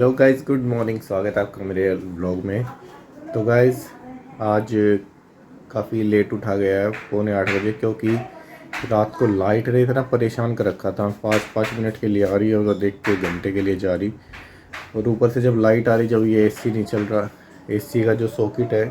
Hello guys, good morning. स्वागत है आपका मेरे व्लॉग में। तो गाइस आज काफ़ी लेट उठा गया है, 7:45 बजे, क्योंकि रात को लाइट ने इतना परेशान कर रखा था। 5-5 मिनट के लिए आ रही है और देख के घंटे के लिए जा रही। और ऊपर से जब लाइट आ रही, जब ये एसी नहीं चल रहा, एसी का जो सॉकेट है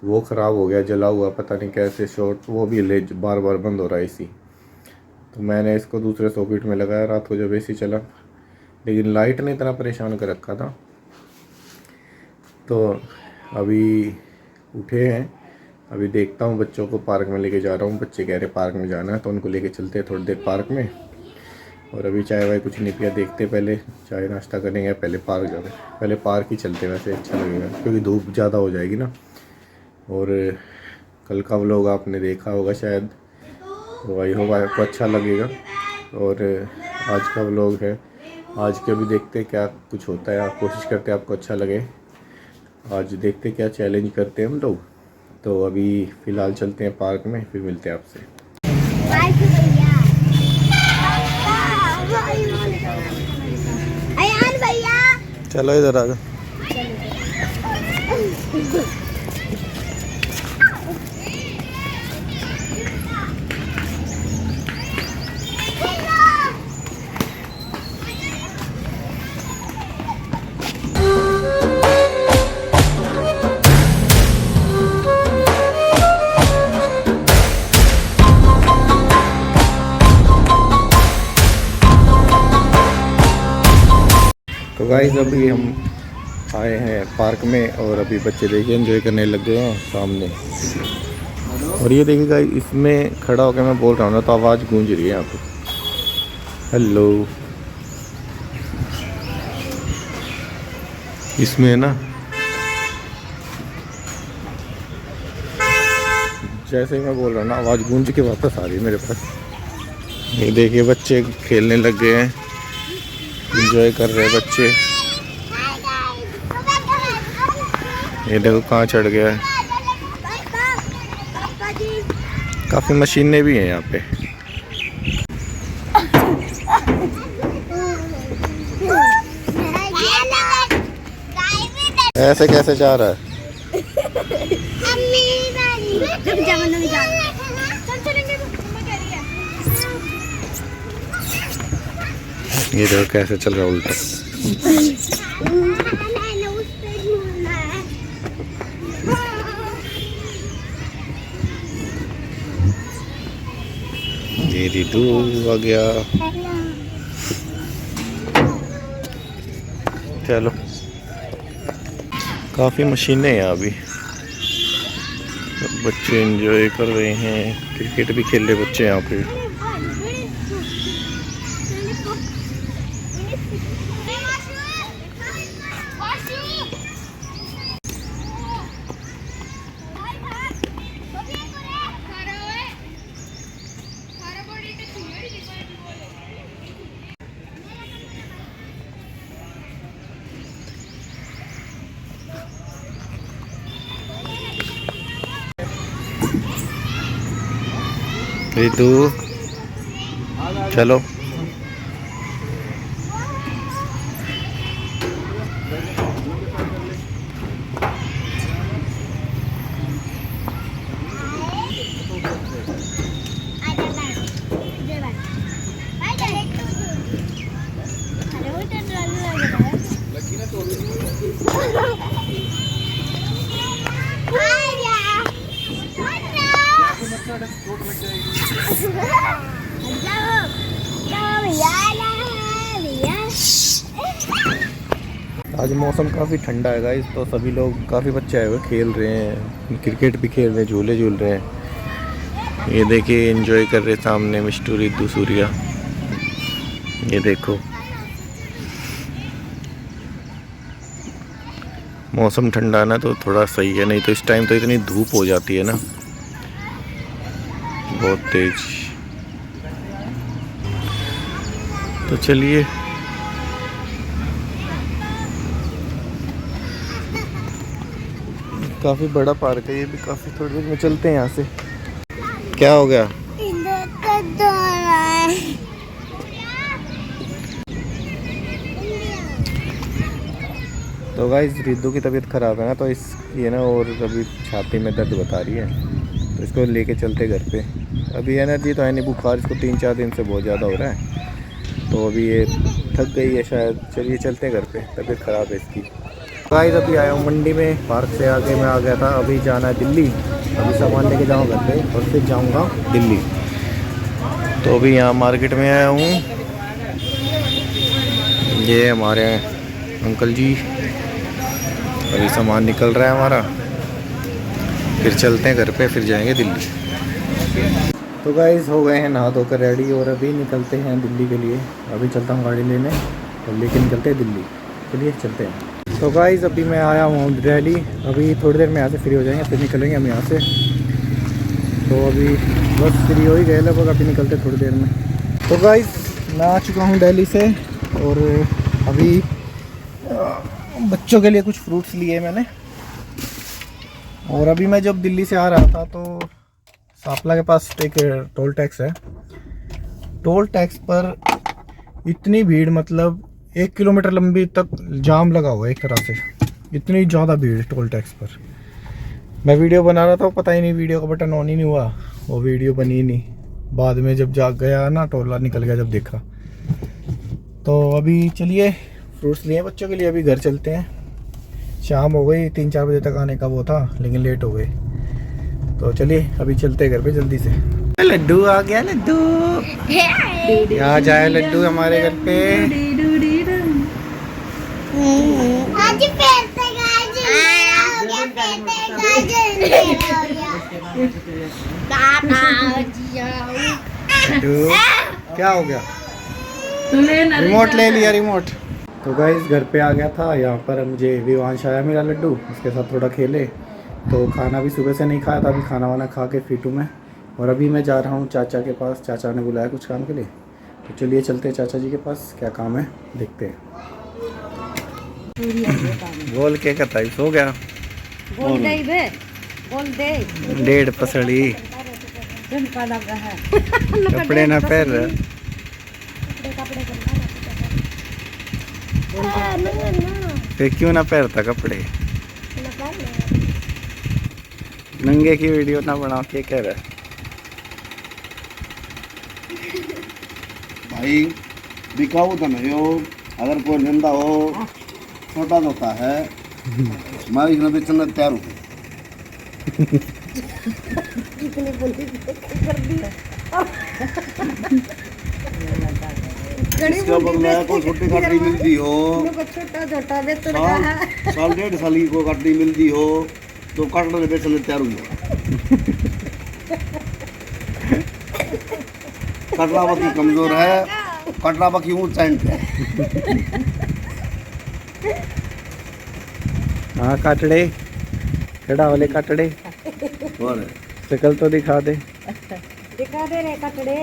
वो ख़राब हो गया, जला हुआ, पता नहीं कैसे शॉर्ट, वो भी ले बार बार बंद हो रहा है एसी। तो मैंने इसको दूसरे सॉकेट में लगाया रात को जब एसी चला, लेकिन लाइट ने इतना परेशान कर रखा था। तो अभी उठे हैं, अभी देखता हूँ, बच्चों को पार्क में लेके जा रहा हूँ। बच्चे कह रहे पार्क में जाना है, तो उनको लेके चलते हैं थोड़ी देर पार्क में। और अभी चाय वाय कुछ नहीं पिया, देखते पहले चाय नाश्ता करेंगे, पहले पार्क जाते। पहले पार्क ही चलते, वैसे अच्छा लगेगा, क्योंकि धूप ज़्यादा हो जाएगी ना। और कल का व्लॉग आपने देखा होगा शायद, तो आई होप आपको अच्छा लगेगा। और आज का व्लॉग है, आज के भी देखते क्या कुछ होता है। आप कोशिश करते हैं आपको अच्छा लगे। आज देखते क्या चैलेंज करते हैं हम लोग। तो अभी फ़िलहाल चलते हैं पार्क में, फिर मिलते हैं आपसे। चलो इधर आ जाओ। तो गाइस अभी हम आए हैं पार्क में, और अभी बच्चे देखिए एंजॉय करने लग गए हैं सामने। और ये देखिए गाइस, इसमें खड़ा होकर मैं बोल रहा हूँ ना, तो आवाज़ गूंज रही है यहाँ पे। हेलो, इसमें ना जैसे ही मैं बोल रहा हूँ ना, आवाज़ गूंज के वापस आ रही है मेरे पास। ये देखिए बच्चे खेलने लग गए हैं, एंजॉय कर रहे हैं बच्चे। ये देखो कहाँ चढ़ गया है। काफ़ी मशीनें भी हैं यहाँ पे। ऐसे कैसे जा रहा है? ये देखो कैसे चल रहा है उल्टा। ये रितु आ गया। चलो, काफ़ी मशीनें हैं अभी, बच्चे एंजॉय कर रहे हैं। क्रिकेट भी खेल रहे बच्चे यहाँ पे। रितु चलो। आज मौसम काफ़ी ठंडा है गाइस, तो सभी लोग, काफ़ी बच्चे आए हुए खेल रहे हैं, क्रिकेट भी खेल रहे हैं, झूले झूल रहे हैं। ये देखिए एंजॉय कर रहे सामने मिस्टू, रितु, सूर्या। ये देखो मौसम ठंडा है ना, तो थोड़ा सही है, नहीं तो इस टाइम तो इतनी धूप हो जाती है ना, बहुत तेज। तो चलिए, काफ़ी बड़ा पार्क है ये भी, काफ़ी थोड़ी देर में चलते हैं यहाँ से। क्या हो गया? तो गाइस रिद्धू की तबीयत ख़राब है ना, तो ये ना और अभी छाती में दर्द बता रही है, तो इसको लेके चलते घर पे। अभी एनर्जी तो है नहीं, बुखार इसको 3-4 दिन से बहुत ज़्यादा हो रहा है, तो अभी ये थक गई है शायद। चलिए चलते घर पे, तबीयत ख़राब है इसकी। गाइस अभी आया हूँ मंडी में, पार्क से आके मैं आ गया था। अभी जाना है दिल्ली, अभी सामान लेके जाऊँ घर पे और फिर जाऊँगा दिल्ली। तो अभी यहाँ मार्केट में आया हूँ, ये हमारे अंकल जी, अभी सामान निकल रहा है हमारा, फिर चलते हैं घर पे, फिर जाएंगे दिल्ली। तो गाइस हो गए हैं नहा धोकर रेडी और अभी निकलते हैं दिल्ली के लिए। अभी चलता हूँ गाड़ी लेने और लेके निकलते हैं दिल्ली। चलिए चलते हैं। तो गाइस अभी मैं आया हूँ दिल्ली, अभी थोड़ी देर में यहाँ से फ्री हो जाएंगे, फिर निकलेंगे हम यहाँ से। तो अभी बस फ्री हो ही गए लगभग, अभी निकलते थोड़ी देर में। तो गाइस मैं आ चुका हूँ दिल्ली से और अभी बच्चों के लिए कुछ फ्रूट्स लिए मैंने। और अभी मैं जब दिल्ली से आ रहा था तो सापला के पास एक टोल टैक्स है, टोल टैक्स पर इतनी भीड़, मतलब 1 किलोमीटर लंबी तक जाम लगा हुआ है एक तरह से, इतनी ज़्यादा भीड़ टोल टैक्स पर। मैं वीडियो बना रहा था, पता ही नहीं वीडियो का बटन ऑन ही नहीं हुआ, वो वीडियो बनी ही नहीं। बाद में जब जा गया ना, टोला निकल गया जब देखा। तो अभी चलिए फ्रूट्स लिए बच्चों के लिए, अभी घर चलते हैं। शाम हो गई, 3-4 बजे तक आने का वो था, लेकिन लेट हो गए। तो चलिए अभी चलते हैं घर पे जल्दी से। लड्डू आ गया, लड्डू आ जाए, लड्डू हमारे घर पे। लड्डू क्या हो गया, रिमोट ले लिया, रिमोट। तो गाइस घर पे आ गया था, यहाँ पर मुझे विवांश आया मेरा लड्डू, उसके साथ थोड़ा खेले। तो खाना भी सुबह से नहीं खाया था, अभी खाना वाना खा के फिटू मैं। और अभी मैं जा रहा हूँ चाचा के पास, चाचा ने बुलाया कुछ काम के लिए, तो चलिए चलते हैं चाचा जी के पास। क्या काम है देखते हैं। बोल के कहता है, सो गया, बोल दे बे, बोल दे। 1.5 पसड़ी कपड़े ना पहन, फिर क्यों ना पहनता कपड़े, नंगे की वीडियो ना बनाओ, क्या कह रहा है भाई। बिकाऊ तो नहीं हो, अगर कोई निंदा हो छोटा होता है, मैं इसमें बेचना तैयार हूँ। इसका बदला को छोटी काटनी मिलती हो, छोटा बेच साल 1.5 साल की को काटनी मिलती हो, तो काटने बेचने तैयार हूँ। कटरा बाकी कमजोर है, कटरा बाकी ऊंचा है। हाँ काटड़े, खड़ा वाले काटड़े, और शकल तो दिखा दे, दिखा दे रे कटड़े।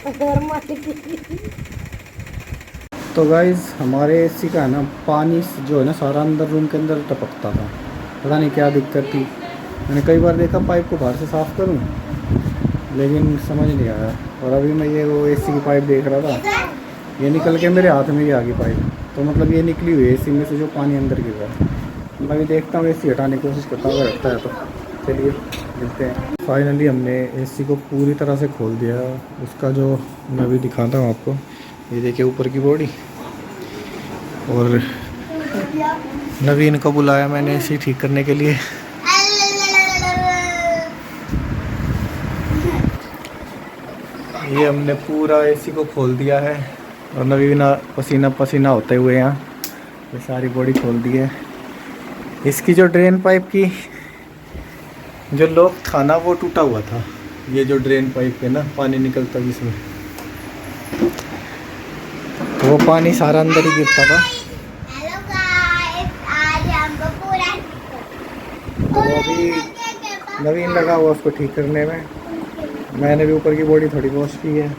और तो गाइज हमारे एसी का है ना, पानी जो है ना सारा अंदर रूम के अंदर टपकता था, पता नहीं क्या दिक्कत थी। मैंने कई बार देखा पाइप को बाहर से साफ़ करूं, लेकिन समझ नहीं आया। और अभी मैं ये वो एसी की पाइप देख रहा था, ये निकल के मेरे हाथ में ही आ गई पाइप, तो मतलब ये निकली हुई है एसी में से जो पानी अंदर गिर रहा है। मैं भी देखता हूँ एसी हटाने की कोशिश करता हूँ, अगर हटता है तो। चलिए मिलते हैं। फाइनली हमने एसी को पूरी तरह से खोल दिया, उसका जो मैं भी दिखाता हूँ आपको, ये देखिए ऊपर की बॉडी। और नवीन को बुलाया मैंने एसी ठीक करने के लिए। ये हमने पूरा एसी को खोल दिया है और नवीन पसीना पसीना होते हुए यहाँ ये सारी बॉडी खोल दी है। इसकी जो ड्रेन पाइप की जो लॉक था ना, वो टूटा हुआ था। ये जो ड्रेन पाइप है ना, पानी निकलता जिसमें, तो वो पानी सारा अंदर ही गिरता था। तो अभी नवीन लगा हुआ उसको ठीक करने में। मैंने भी ऊपर की बॉडी थोड़ी वॉश की है,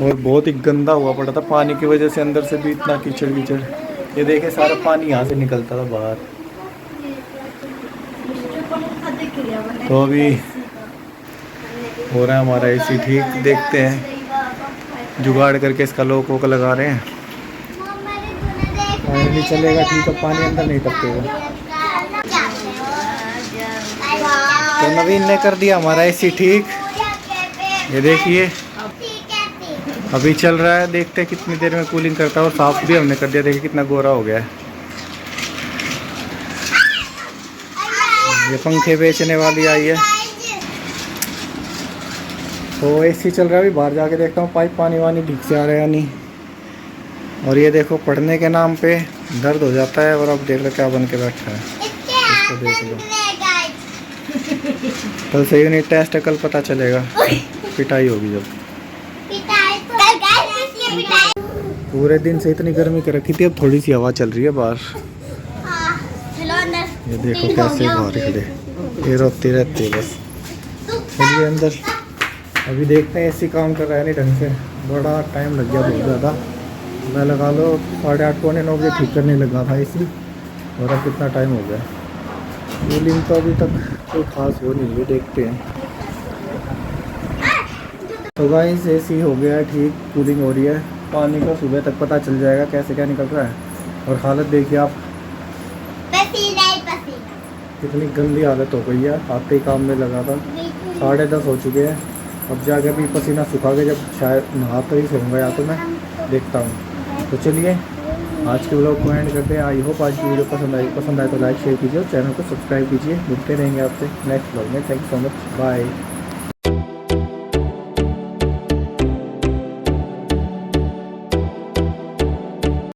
और बहुत ही गंदा हुआ पड़ा था पानी की वजह से, अंदर से भी इतना कीचड़ कीचड़। ये देखे सारा पानी यहाँ से निकलता था बाहर। तो अभी हो रहा है हमारा एसी ठीक, देखते हैं जुगाड़ करके इसका लॉक वॉक लगा रहे हैं। फाइनली चलेगा ठीक है, पानी अंदर नहीं टपकेगा। तो नवीन ने कर दिया हमारा एसी ठीक, ये देखिए अभी चल रहा है, देखते हैं कितनी देर में कूलिंग करता है। और साफ भी हमने कर दिया, देखिए कितना गोरा हो गया है। ये पंखे बेचने वाली आई है, तो एसी चल रहा है। अभी बाहर जाके देखता हूँ पाइप पानी वानी ठीक से आ रहा है या नहीं। और ये देखो पढ़ने के नाम पे दर्द हो जाता है। और अब देख लो क्या बन के बैठा है, इसको देख लो। कल से यूनिट टेस्ट है, कल पता चलेगा, पिटाई होगी जब। पूरे दिन से इतनी गर्मी कर रखी थी, अब थोड़ी सी हवा चल रही है बाहर। ये देखो कैसे बाहर खड़े, ये रोती रहती है बस। चलिए अंदर, अभी देखते हैं एसी काम कर रहा है नहीं ढंग से। बड़ा टाइम लग गया बहुत ज़्यादा, मैं लगा लो 8:30 पौने 9 बजे ठीक करने लगा था एसी, और अब कितना टाइम हो गया। कूलिंग तो अभी तक कोई खास हो नहीं है, देखते हैं। तो गाइस एसी हो गया है ठीक, कूलिंग हो रही है। पानी का सुबह तक पता चल जाएगा कैसे क्या निकल रहा है। और हालत देखिए आप, कितनी गंदी हालत हो गई है। आते ही काम में लगा था, 10:30 हो चुके हैं। अब जाके अभी पसीना सुखा के जब शायद नहाते ही सोऊंगा, या तो मैं देखता हूँ। तो चलिए आज के व्लॉग को एंड करते हैं। आई होप आज की वीडियो पसंद आए तो लाइक शेयर कीजिए और चैनल को सब्सक्राइब कीजिए। मिलते रहेंगे आपसे नेक्स्ट व्लॉग में। Thank you so much, bye.